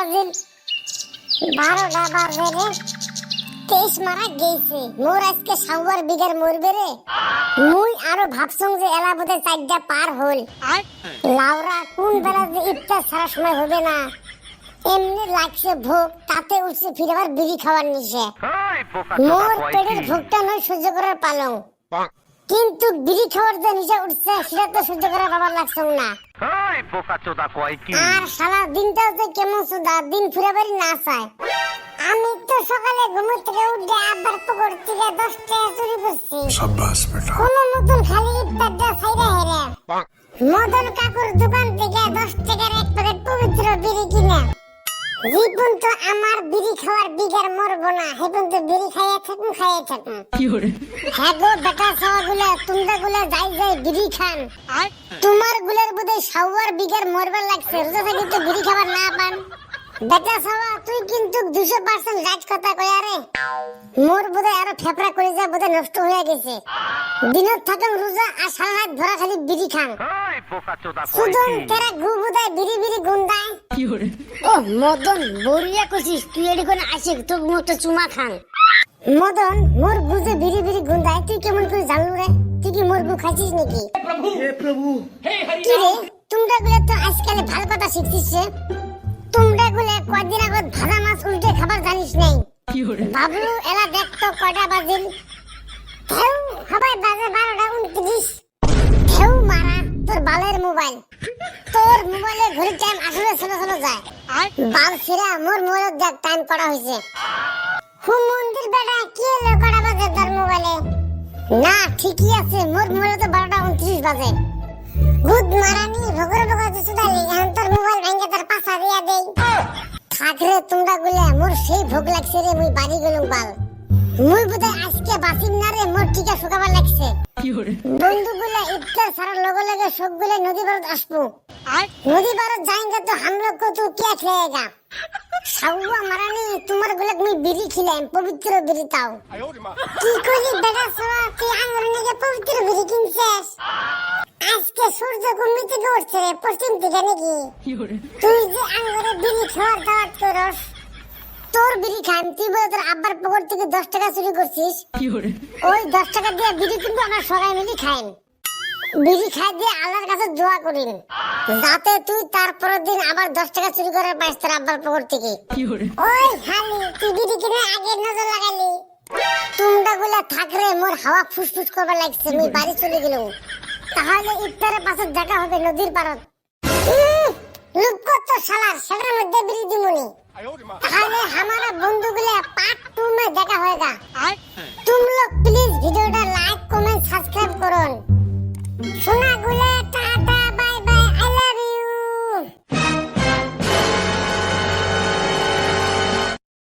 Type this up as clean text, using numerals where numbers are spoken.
বাজিল 12টা বাজে রে। 23 মারা গেছে মোর আজকে সাওয়ার বিঘার মরবে রে। মুই আরো ভাবছং যে এলা বোধে 4টা পার হল। লাউরা কোন বেলা যে ইফতার ছাড়া সময় হবে না। এমনি লাগছে ভোগ, তাতে উঠছে ফিরে আবার বিড়ি খাওয়ার নিশে। মোর পেটের ভোগটা নয় সহ্য করার পালং, কিন্তু বিড়ি খাওয়ার যে নিশে উঠছে সেটা তো সহ্য করার বাবার লাগছে না। আর সারা দিনটাও যে কেমন সুদা, দিন ফিরে বাড়ি না চায়। আমি তো সকালে ঘুম থেকে উঠে আবার পুকুর থেকে 10 টাকা চুরি করছি। কোন মতন খালি ইফতারটা ছাইরা হেরে মদন কাকুর দোকান থেকে 10 টাকার এক প্যাকেট পবিত্র বিড়ি কিনে জীবন তো আমার বিড়ি খাওয়ার বিঘার মরবো না। হেবন তো বিড়ি খাইয়া থাকুন হ্যাঁ গো বেটা সাওয়া গুলা, তোমরা গুলা যাই যাই বিড়ি খান। তোমার গুলার বোধহয় সাওয়ার বিঘার মরবার লাগছে, রোজা থাকি তো বিড়ি খাবার না পান। বেটা সাওয়া তুই কিন্তু 200% রাজ কথা কয়া রে। মোর বোধহয় আরো ফেফড়া করে যা বোধহয় নষ্ট হয়ে গেছে। দিনত থাকেন রোজা আর সারা রাত ভরা খালি বিড়ি খান। সুদন তেরা গু বোধহয় বিড়ি বিড়ি গুন্দায়। ও মদন বড়িয়া কছিস তুই এডি কোন আশিক তোর মতো চুমা খান। মদন মোর গুজে বিড়ি বিড়ি গুন্দায় তুই কেমন করে জানলু রে? তুই কি মোর গু খাইছিস নাকি? কি রে তোমরা গুলা তো আজকাল ভালো কথা শিখছিস রে। তোমরা গুলা কয়দিন আগত ভাজা মাছ উল্টে খাবার জানিস নাই। বাবলু এলা দেখ তো কয়টা বাজিল। ঢেউ হবাই বাজে 12:29। ঢেউ মারা তোর বালের মোবাইল। তোর মোবাইলে ঘড়ির টাইম আসলে ছোট ছোট যায়। বাল ছিড়া মোর মোবাইলে দেখ টাইম করা হয়েছে। হুম মন্দির বেটা কি হলো কটা বাজে তোর মোবাইলে? না ঠিকই আছে, মোর মোবাইলে তো 12:29 বাজে। গুড মারানি ভগর ভগর যে সুদালি এখন তোর মোবাইল ভেঙে তোর পাছা দিয়া দেই। থাকরে তোমরা গুলা মোর সেই ভোগ লাগছে রে, মুই বাড়ি গেলুম বাল। মুই বোধহয় আজকে বাসিম না রে, মোর টিকা শুকাবার লাগছে। বন্ধুগুলা ইফতার ছাড়ার লগে লগে সবগুলা নদী পারত আসবো। নদী পারত যাएंगे तो हम लोग को तो क्या खिलाएगा? সাউয়া মারানি তোমার গুলাক মুই বিড়ি খিলাম, পবিত্র বিড়ি তাও। কি কইলি বেটা সাওয়া তুই আঙ্গুর নিয়ে পবিত্র বিড়ি কিনছিস? আজকে সূর্য ঘুম থেকে উঠছে রে পশ্চিম দিকে নাকি? তুই যে আঙ্গুরে বিড়ি খাওয়ার দাওয়াত করস, তোর বিড়ি খান তুই বলে তোর আব্বার পকেট থেকে 10 টাকা চুরি করছিস। ওই 10 টাকা দিয়ে বিড়ি কিন্তু আমরা সবাই মিলে খাইন। বিড়ি খাই দিয়ে আল্লাহর কাছে দোয়া করিন যাতে তুই তারপরের দিন আবার 10 টাকা চুরি করে পাইস তোর আব্বার পকেট থেকে। ওই খালি তুই বিড়ি কিনে আগে নজর লাগালি। তোমরা গুলা থাকরে মোর হাওয়া ফুসফুস করবার লাগছে, আমি বাড়ি চলে গেলাম। তাহলে ইফতারের পাশে দেখা হবে নদীর পাড়ত। লুক কত শালার সেটার মধ্যে বিড়ি দিমুনি। তাহলে हमारा বন্ধুগুলা পার্ট 2 में দেখা होएगा।